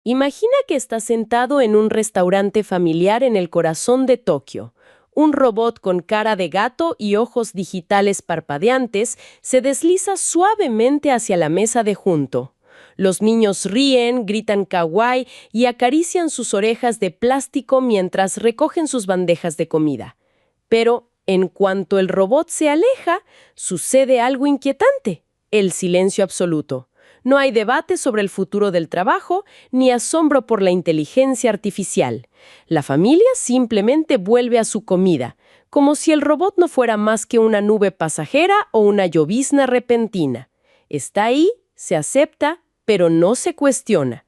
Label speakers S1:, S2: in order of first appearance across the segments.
S1: Imagina que estás sentado en un restaurante familiar en el corazón de Tokio. Un robot con cara de gato y ojos digitales parpadeantes se desliza suavemente hacia la mesa de junto. Los niños ríen, gritan kawaii y acarician sus orejas de plástico mientras recogen sus bandejas de comida. Pero, en cuanto el robot se aleja, sucede algo inquietante: el silencio absoluto. No hay debate sobre el futuro del trabajo, ni asombro por la inteligencia artificial. La familia simplemente vuelve a su comida, como si el robot no fuera más que una nube pasajera o una llovizna repentina. Está ahí, se acepta, pero no se cuestiona.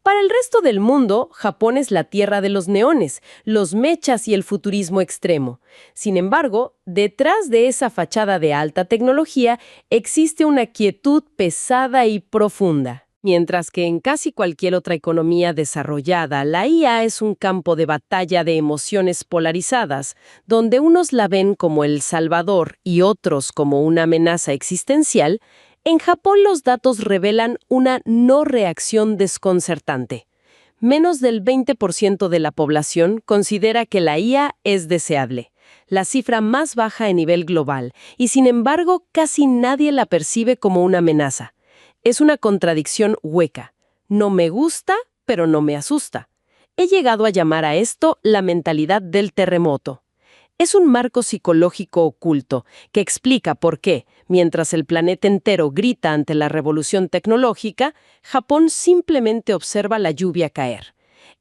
S1: Para el resto del mundo, Japón es la tierra de los neones, los mechas y el futurismo extremo. Sin embargo, detrás de esa fachada de alta tecnología existe una quietud pesada y profunda. Mientras que en casi cualquier otra economía desarrollada, la IA es un campo de batalla de emociones polarizadas, donde unos la ven como el salvador y otros como una amenaza existencial. En Japón los datos revelan una no reacción desconcertante. Menos del 20% de la población considera que la IA es deseable, la cifra más baja a nivel global, y sin embargo casi nadie la percibe como una amenaza. Es una contradicción hueca. No me gusta, pero no me asusta. He llegado a llamar a esto la mentalidad del terremoto. Es un marco psicológico oculto que explica por qué, mientras el planeta entero grita ante la revolución tecnológica, Japón simplemente observa la lluvia caer.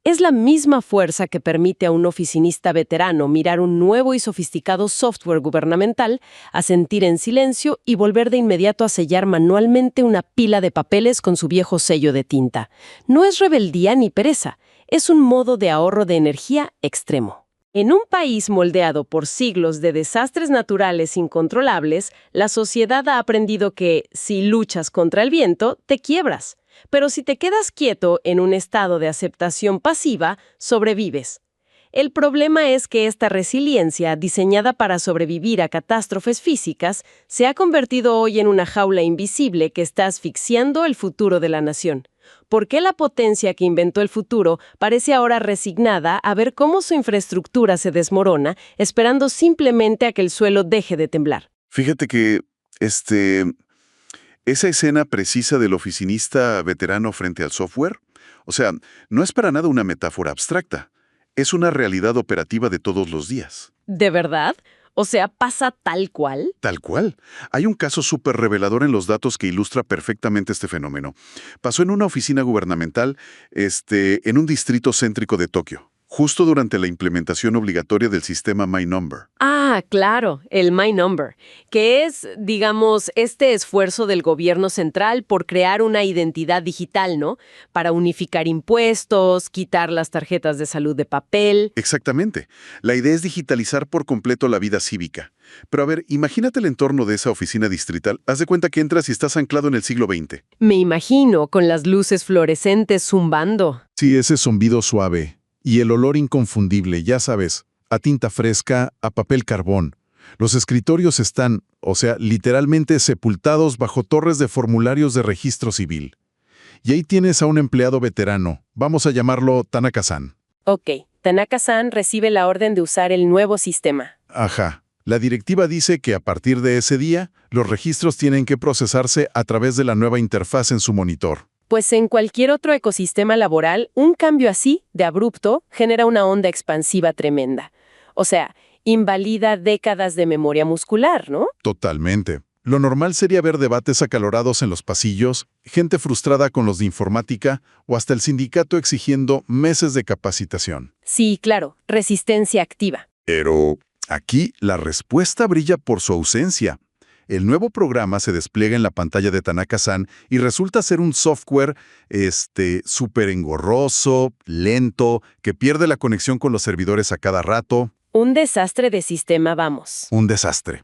S1: Es la misma fuerza que permite a un oficinista veterano mirar un nuevo y sofisticado software gubernamental, asentir en silencio y volver de inmediato a sellar manualmente una pila de papeles con su viejo sello de tinta. No es rebeldía ni pereza, es un modo de ahorro de energía extremo. En un país moldeado por siglos de desastres naturales incontrolables, la sociedad ha aprendido que, si luchas contra el viento, te quiebras. Pero si te quedas quieto en un estado de aceptación pasiva, sobrevives. El problema es que esta resiliencia, diseñada para sobrevivir a catástrofes físicas, se ha convertido hoy en una jaula invisible que está asfixiando el futuro de la nación. ¿Por qué la potencia que inventó el futuro parece ahora resignada a ver cómo su infraestructura se desmorona, esperando simplemente a que el suelo deje de temblar?
S2: Fíjate que, esa escena precisa del oficinista veterano frente al software, o sea, no es para nada una metáfora abstracta, es una realidad operativa de todos los días.
S1: ¿De verdad? O sea, ¿pasa tal cual?
S2: Tal cual. Hay un caso súper revelador en los datos que ilustra perfectamente este fenómeno. Pasó en una oficina gubernamental, en un distrito céntrico de Tokio, justo durante la implementación obligatoria del sistema My Number.
S1: Ah, claro, el My Number, que es, digamos, este esfuerzo del gobierno central por crear una identidad digital, ¿no? Para unificar impuestos, quitar las tarjetas de salud de papel.
S2: Exactamente. La idea es digitalizar por completo la vida cívica. Pero a ver, imagínate el entorno de esa oficina distrital. Haz de cuenta que entras y estás anclado en el siglo XX.
S1: Me imagino, con las luces fluorescentes zumbando.
S3: Sí, ese zumbido suave. Y el olor inconfundible, ya sabes, a tinta fresca, a papel carbón. Los escritorios están, o sea, literalmente sepultados bajo torres de formularios de registro civil. Y ahí tienes a un empleado veterano, vamos a llamarlo Tanaka-san.
S1: Ok, Tanaka-san recibe la orden de usar el nuevo sistema.
S3: Ajá. La directiva dice que a partir de ese día, los registros tienen que procesarse a través de la nueva interfaz en su monitor.
S1: Pues en cualquier otro ecosistema laboral, un cambio así, de abrupto, genera una onda expansiva tremenda. O sea, invalida décadas de memoria muscular, ¿no?
S3: Totalmente. Lo normal sería ver debates acalorados en los pasillos, gente frustrada con los de informática o hasta el sindicato exigiendo meses de capacitación.
S1: Sí, claro, resistencia activa.
S3: Pero aquí la respuesta brilla por su ausencia. El nuevo programa se despliega en la pantalla de Tanaka-san y resulta ser un software, súper engorroso, lento, que pierde la conexión con los servidores a cada rato.
S1: Un desastre de sistema, vamos.
S3: Un desastre.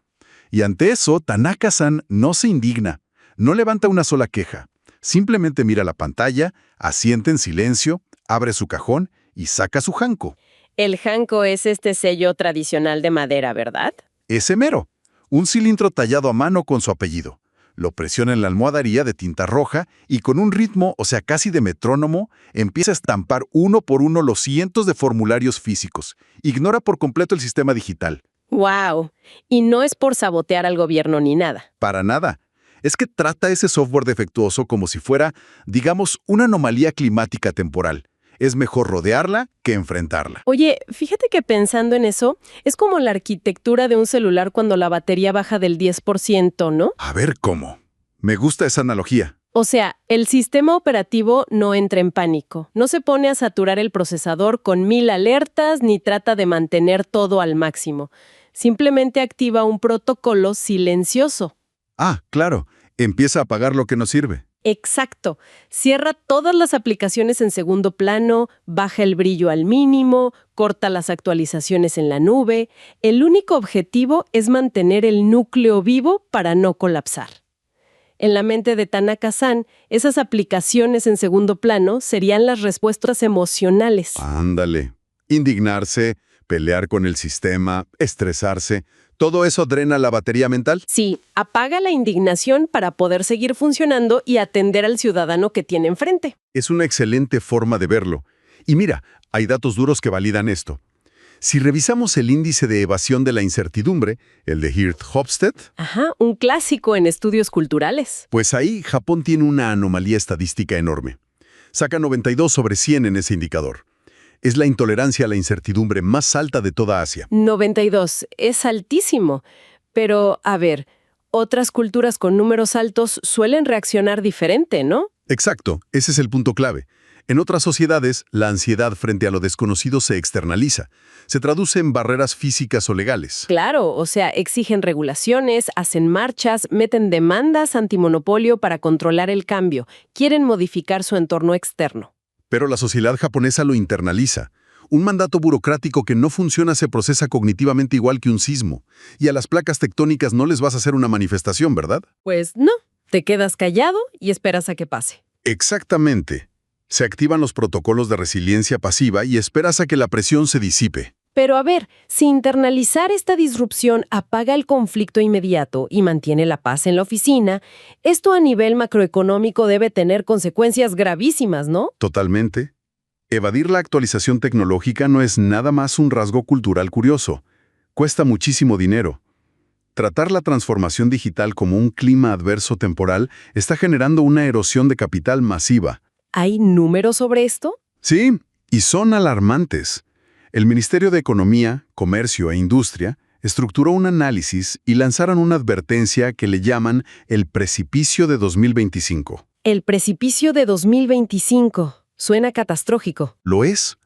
S3: Y ante eso, Tanaka-san no se indigna, no levanta una sola queja. Simplemente mira la pantalla, asiente en silencio, abre su cajón y saca su hanko.
S1: El hanko es este sello tradicional de madera, ¿verdad?
S3: Ese mero. Un cilindro tallado a mano con su apellido. lo presiona en la almohadilla de tinta roja y con un ritmo, o sea, casi de metrónomo, empieza a estampar uno por uno los cientos de formularios físicos. Ignora por completo el sistema digital.
S1: ¡Wow! Y no es por sabotear al gobierno ni nada.
S3: Para nada. Es que trata ese software defectuoso como si fuera, digamos, una anomalía climática temporal. Es mejor rodearla que enfrentarla.
S1: Oye, fíjate que pensando en eso, es como la arquitectura de un celular cuando la batería baja del 10%, ¿no?
S3: A ver cómo. Me gusta esa analogía.
S1: O sea, el sistema operativo no entra en pánico, no se pone a saturar el procesador con 1000 alertas ni trata de mantener todo al máximo. Simplemente activa un protocolo silencioso.
S3: Ah, claro. Empieza a apagar lo que no sirve.
S1: Exacto. Cierra todas las aplicaciones en segundo plano, baja el brillo al mínimo, corta las actualizaciones en la nube. El único objetivo es mantener el núcleo vivo para no colapsar. En la mente de Tanaka-san, esas aplicaciones en segundo plano serían las respuestas emocionales.
S3: Ándale. Indignarse, pelear con el sistema, estresarse. ¿Todo eso drena la batería mental?
S1: Sí, apaga la indignación para poder seguir funcionando y atender al ciudadano que tiene enfrente.
S3: Es una excelente forma de verlo. Y mira, hay datos duros que validan esto. Si revisamos el índice de evasión de la incertidumbre, el de Hirt-Hofstede,
S1: Ajá, un clásico en estudios culturales.
S3: pues ahí Japón tiene una anomalía estadística enorme. Saca 92 sobre 100 en ese indicador. Es la intolerancia a la incertidumbre más alta de toda Asia.
S1: 92, es altísimo. Pero, a ver, otras culturas con números altos suelen reaccionar diferente, ¿no?
S3: Exacto, ese es el punto clave. En otras sociedades, la ansiedad frente a lo desconocido se externaliza. Se traduce en barreras físicas o legales.
S1: Claro, o sea, exigen regulaciones, hacen marchas, meten demandas antimonopolio para controlar el cambio, quieren modificar su entorno externo.
S3: Pero la sociedad japonesa lo internaliza. Un mandato burocrático que no funciona se procesa cognitivamente igual que un sismo. Y a las placas tectónicas no les vas a hacer una manifestación, ¿verdad?
S1: Pues no, te quedas callado y esperas a que pase.
S3: Exactamente. Se activan los protocolos de resiliencia pasiva y esperas a que la presión se disipe.
S1: Pero a ver, si internalizar esta disrupción apaga el conflicto inmediato y mantiene la paz en la oficina, esto a nivel macroeconómico debe tener consecuencias gravísimas, ¿no?
S3: Totalmente. Evadir la actualización tecnológica no es nada más un rasgo cultural curioso. Cuesta muchísimo dinero. Tratar la transformación digital como un clima adverso temporal está generando una erosión de capital masiva.
S1: ¿Hay números sobre esto?
S3: Sí, y son alarmantes. El Ministerio de Economía, Comercio e Industria estructuró un análisis y lanzaron una advertencia que le llaman el precipicio de 2025.
S1: El precipicio de 2025. Suena catastrófico.
S3: Lo es.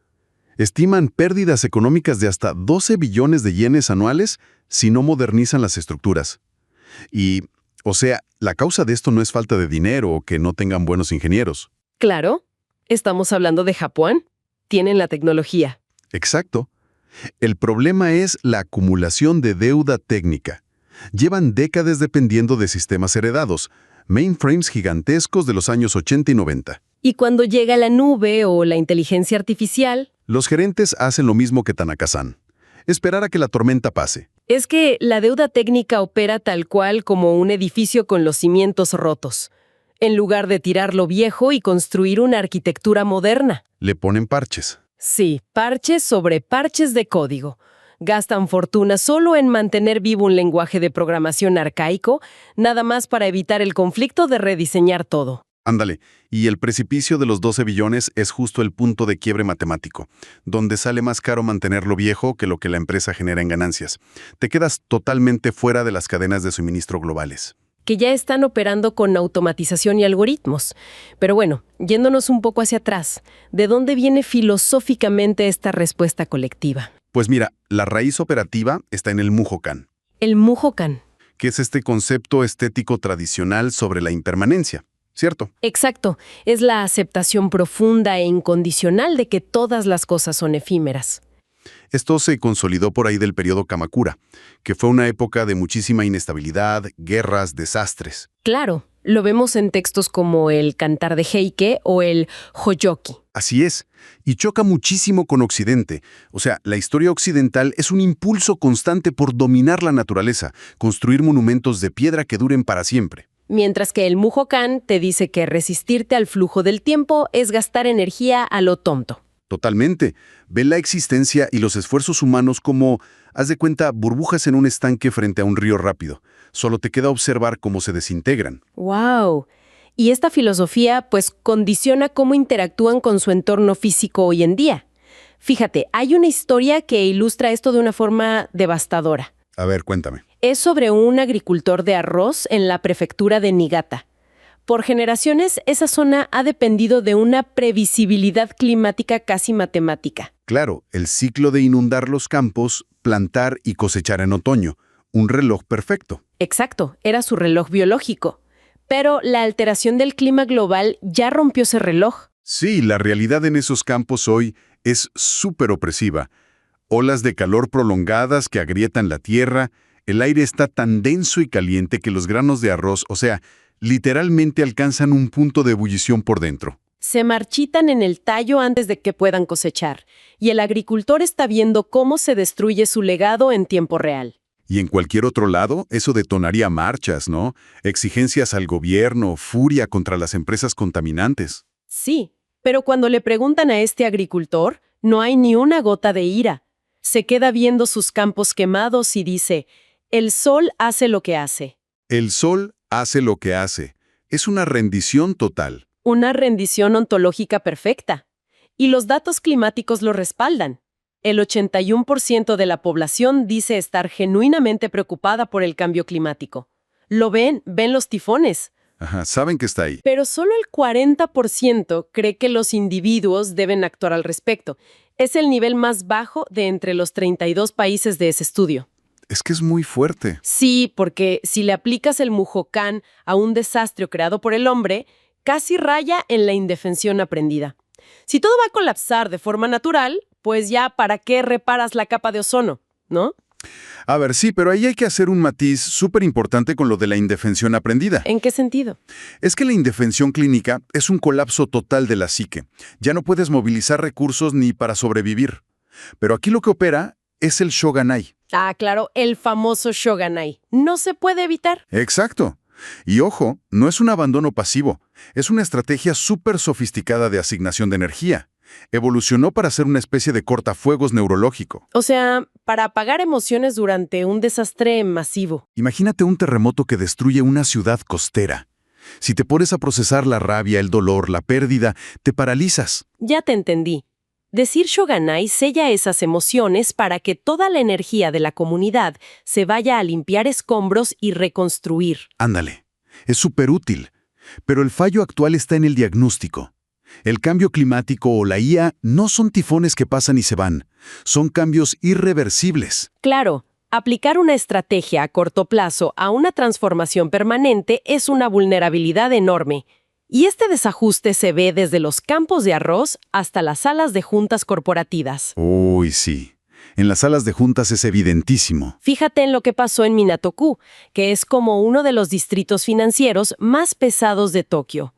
S3: Estiman pérdidas económicas de hasta 12 billones de yenes anuales si no modernizan las estructuras. Y, o sea, la causa de esto no es falta de dinero o que no tengan buenos ingenieros.
S1: Claro, estamos hablando de Japón. Tienen la tecnología.
S3: Exacto. El problema es la acumulación de deuda técnica. Llevan décadas dependiendo de sistemas heredados, mainframes gigantescos de los años 80 y 90.
S1: Y cuando llega la nube o la inteligencia artificial,
S3: Los gerentes hacen lo mismo que Tanaka-san. Esperar a que la tormenta pase.
S1: es que la deuda técnica opera tal cual como un edificio con los cimientos rotos, en lugar de tirar lo viejo y construir una arquitectura moderna.
S3: Le ponen parches.
S1: Sí, parches sobre parches de código. Gastan fortuna solo en mantener vivo un lenguaje de programación arcaico, nada más para evitar el conflicto de rediseñar todo.
S3: Ándale, y el precipicio de los 12 billones es justo el punto de quiebre matemático, donde sale más caro mantener lo viejo que lo que la empresa genera en ganancias. Te quedas totalmente fuera de las cadenas de suministro globales.
S1: Que ya están operando con automatización y algoritmos. Pero bueno, yéndonos un poco hacia atrás, ¿de dónde viene filosóficamente esta respuesta colectiva?
S3: Pues mira, la raíz operativa está en el Mujokan,
S1: El Mujokan.
S3: que es este concepto estético tradicional sobre la impermanencia, ¿cierto?
S1: Exacto, es la aceptación profunda e incondicional de que todas las cosas son efímeras.
S3: Esto se consolidó por ahí del periodo Kamakura, que fue una época de muchísima inestabilidad, guerras, desastres.
S1: Claro, lo vemos en textos como el Cantar de Heike o el Hoyoki.
S3: Así es, y choca muchísimo con Occidente. O sea, la historia occidental es un impulso constante por dominar la naturaleza, construir monumentos de piedra que duren para siempre.
S1: Mientras que el Mujokan te dice que resistirte al flujo del tiempo es gastar energía a lo tonto.
S2: Totalmente. Ve la existencia y los esfuerzos humanos como, haz de cuenta, burbujas en un estanque frente a un río rápido. Solo te queda observar cómo se desintegran.
S1: ¡Wow! Y esta filosofía, pues, condiciona cómo interactúan con su entorno físico hoy en día. Fíjate, hay una historia que ilustra esto de una forma devastadora.
S2: A ver, cuéntame.
S1: Es sobre un agricultor de arroz en la prefectura de Niigata. Por generaciones, esa zona ha dependido de una previsibilidad climática casi matemática.
S2: Claro, el ciclo de inundar los campos, plantar y cosechar en otoño. Un reloj perfecto.
S1: Exacto, era su reloj biológico. Pero la alteración del clima global ya rompió ese reloj.
S2: Sí, la realidad en esos campos hoy es súper opresiva. Olas de calor prolongadas que agrietan la tierra, el aire está tan denso y caliente que los granos de arroz, o sea, literalmente alcanzan un punto de ebullición por dentro.
S1: Se marchitan en el tallo antes de que puedan cosechar, y el agricultor está viendo cómo se destruye su legado en tiempo real.
S2: Y en cualquier otro lado, eso detonaría marchas, ¿no? Exigencias al gobierno, furia contra las empresas contaminantes.
S1: Sí, pero cuando le preguntan a este agricultor, no hay ni una gota de ira. Se queda viendo sus campos quemados y dice, el sol hace lo que hace.
S2: El sol hace lo que hace. Es una rendición total.
S1: Una rendición ontológica perfecta. Y los datos climáticos lo respaldan. El 81% de la población dice estar genuinamente preocupada por el cambio climático. Lo ven los tifones.
S2: Ajá, saben que está ahí.
S1: Pero solo el 40% cree que los individuos deben actuar al respecto. Es el nivel más bajo de entre los 32 países de ese estudio.
S2: Es que es muy fuerte.
S1: Sí, porque si le aplicas el Mujokan a un desastre creado por el hombre, casi raya en la indefensión aprendida. Si todo va a colapsar de forma natural, pues ya ¿para qué reparas la capa de ozono? ¿No?
S2: A ver, sí, pero ahí hay que hacer un matiz súper importante con lo de la indefensión aprendida.
S1: ¿En qué sentido?
S2: Es que la indefensión clínica es un colapso total de la psique. Ya no puedes movilizar recursos ni para sobrevivir. Pero aquí lo que opera es el Shoganai.
S1: Ah, claro, el famoso Shoganai. No se puede evitar.
S2: Exacto. Y ojo, no es un abandono pasivo. Es una estrategia súper sofisticada de asignación de energía. Evolucionó para ser una especie de cortafuegos neurológico.
S1: O sea, para apagar emociones durante un desastre masivo.
S2: Imagínate un terremoto que destruye una ciudad costera. Si te pones a procesar la rabia, el dolor, la pérdida, te paralizas.
S1: Ya te entendí. Decir Shoganai sella esas emociones para que toda la energía de la comunidad se vaya a limpiar escombros y reconstruir.
S2: Ándale, es súper útil. Pero el fallo actual está en el diagnóstico. El cambio climático o la IA no son tifones que pasan y se van. Son cambios irreversibles.
S1: Claro, aplicar una estrategia a corto plazo a una transformación permanente es una vulnerabilidad enorme. Y este desajuste se ve desde los campos de arroz hasta las salas de juntas corporativas.
S2: Uy, sí. En las salas de juntas es evidentísimo.
S1: Fíjate en lo que pasó en Minato-ku, que es como uno de los distritos financieros más pesados de Tokio.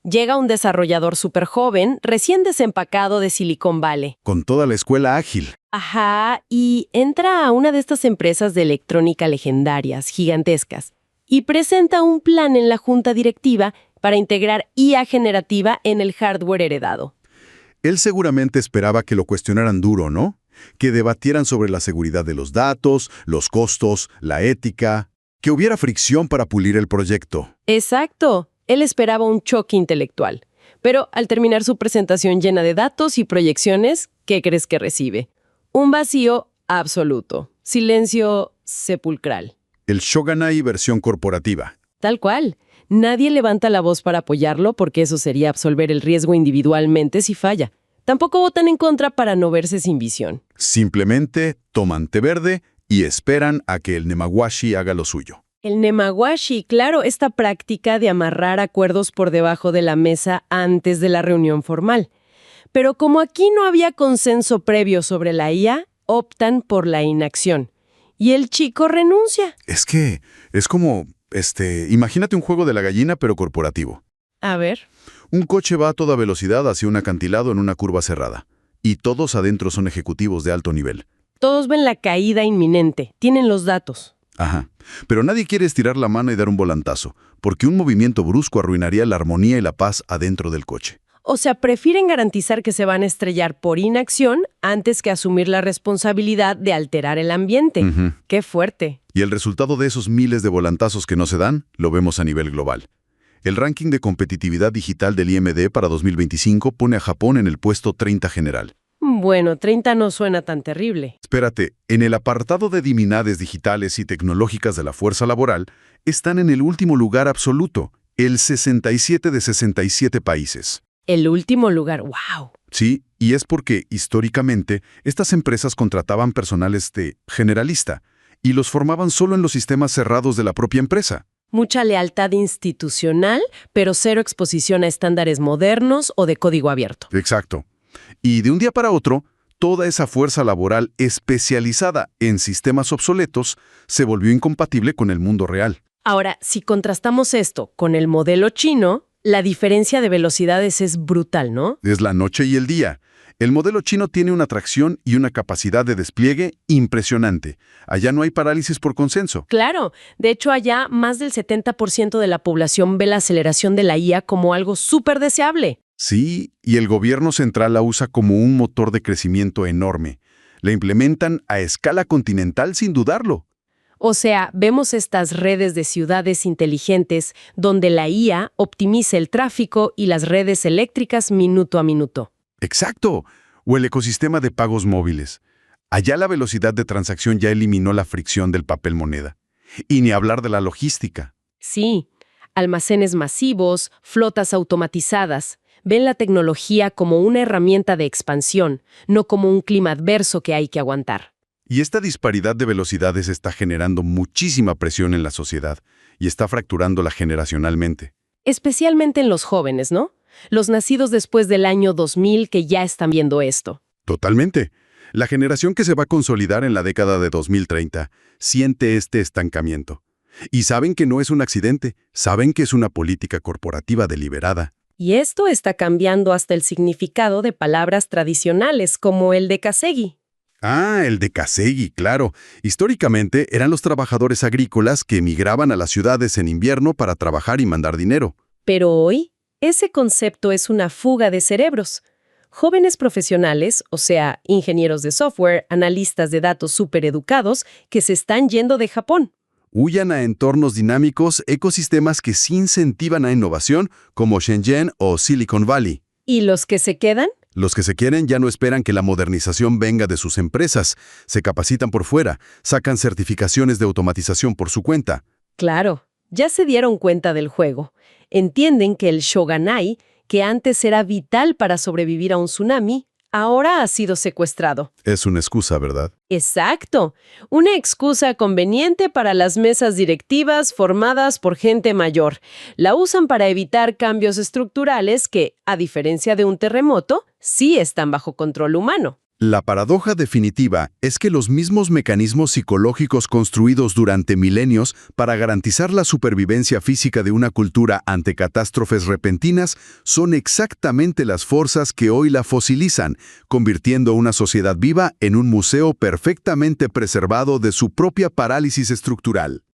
S1: Llega un desarrollador súper joven, recién desempacado de Silicon Valley.
S2: Con toda la escuela ágil.
S1: Ajá, y entra a una de estas empresas de electrónica legendarias, gigantescas, y presenta un plan en la junta directiva para integrar IA generativa en el hardware heredado.
S2: Él seguramente esperaba que lo cuestionaran duro, ¿no? Que debatieran sobre la seguridad de los datos, los costos, la ética, que hubiera fricción para pulir el proyecto.
S1: Exacto. Él esperaba un choque intelectual. Pero al terminar su presentación llena de datos y proyecciones, ¿qué crees que recibe? Un vacío absoluto. Silencio sepulcral.
S2: El Shoganai versión corporativa.
S1: Tal cual. Nadie levanta la voz para apoyarlo porque eso sería absolver el riesgo individualmente si falla. Tampoco votan en contra para no verse sin visión.
S2: Simplemente toman té verde y esperan a que el Nemawashi haga lo suyo.
S1: El nemawashi, claro, esta práctica de amarrar acuerdos por debajo de la mesa antes de la reunión formal. Pero como aquí no había consenso previo sobre la IA, optan por la inacción. Y el chico renuncia.
S2: Es que es como, imagínate un juego de la gallina pero corporativo.
S1: A ver.
S2: Un coche va a toda velocidad hacia un acantilado en una curva cerrada. Y todos adentro son ejecutivos de alto nivel.
S1: Todos ven la caída inminente, tienen los datos.
S3: Ajá. Pero nadie quiere estirar la mano y dar un volantazo, porque un movimiento brusco arruinaría la armonía y la paz adentro del coche.
S1: O sea, prefieren garantizar que se van a estrellar por inacción antes que asumir la responsabilidad de alterar el ambiente.
S3: Ujú.
S1: ¡Qué fuerte!
S3: Y el resultado de esos miles de volantazos que no se dan, lo vemos a nivel global. El ranking de competitividad digital del IMD para 2025 pone a Japón en el puesto 30 general.
S1: Bueno, 30 no suena tan terrible.
S3: Espérate, en el apartado de divinidades digitales y tecnológicas de la fuerza laboral, están en el último lugar absoluto, el 67 de 67 países.
S1: El último lugar, ¡wow!
S3: Sí, y es porque, históricamente, estas empresas contrataban personales de generalista y los formaban solo en los sistemas cerrados de la propia empresa.
S1: Mucha lealtad institucional, pero cero exposición a estándares modernos o de código abierto.
S3: Exacto. Y de un día para otro, toda esa fuerza laboral especializada en sistemas obsoletos se volvió incompatible con el mundo real.
S1: Ahora, si contrastamos esto con el modelo chino, la diferencia de velocidades es brutal, ¿no?
S3: Es la noche y el día. El modelo chino tiene una tracción y una capacidad de despliegue impresionante. Allá no hay parálisis por consenso.
S1: Claro, de hecho allá más del 70% de la población ve la aceleración de la IA como algo súper deseable.
S3: Sí, y el gobierno central la usa como un motor de crecimiento enorme. La implementan a escala continental sin dudarlo.
S1: O sea, vemos estas redes de ciudades inteligentes donde la IA optimiza el tráfico y las redes eléctricas minuto a minuto.
S3: Exacto. O el ecosistema de pagos móviles. Allá la velocidad de transacción ya eliminó la fricción del papel moneda. Y ni hablar de la logística.
S1: Sí, almacenes masivos, flotas automatizadas. Ven la tecnología como una herramienta de expansión, no como un clima adverso que hay que aguantar.
S3: Y esta disparidad de velocidades está generando muchísima presión en la sociedad y está fracturándola generacionalmente.
S1: Especialmente en los jóvenes, ¿no? Los nacidos después del año 2000 que ya están viendo esto.
S3: Totalmente. La generación que se va a consolidar en la década de 2030 siente este estancamiento. Y saben que no es un accidente, saben que es una política corporativa deliberada.
S1: Y esto está cambiando hasta el significado de palabras tradicionales como el de kasegi.
S3: Ah, el de Kasegi, claro. Históricamente eran los trabajadores agrícolas que emigraban a las ciudades en invierno para trabajar y mandar dinero.
S1: Pero hoy, ese concepto es una fuga de cerebros. Jóvenes profesionales, o sea, ingenieros de software, analistas de datos supereducados, que se están yendo de Japón.
S3: Huyan a entornos dinámicos, ecosistemas que sí incentivan a innovación, como Shenzhen o Silicon Valley.
S1: ¿Y los que se quedan?
S3: Los que se quieren ya no esperan que la modernización venga de sus empresas, se capacitan por fuera, sacan certificaciones de automatización por su cuenta.
S1: Claro, ya se dieron cuenta del juego. Entienden que el shoganai, que antes era vital para sobrevivir a un tsunami, ahora ha sido secuestrado.
S3: Es una excusa, ¿verdad?
S1: Exacto, una excusa conveniente para las mesas directivas formadas por gente mayor. La usan para evitar cambios estructurales que, a diferencia de un terremoto, sí están bajo control humano.
S3: La paradoja definitiva es que los mismos mecanismos psicológicos construidos durante milenios para garantizar la supervivencia física de una cultura ante catástrofes repentinas son exactamente las fuerzas que hoy la fosilizan, convirtiendo una sociedad viva en un museo perfectamente preservado de su propia parálisis estructural.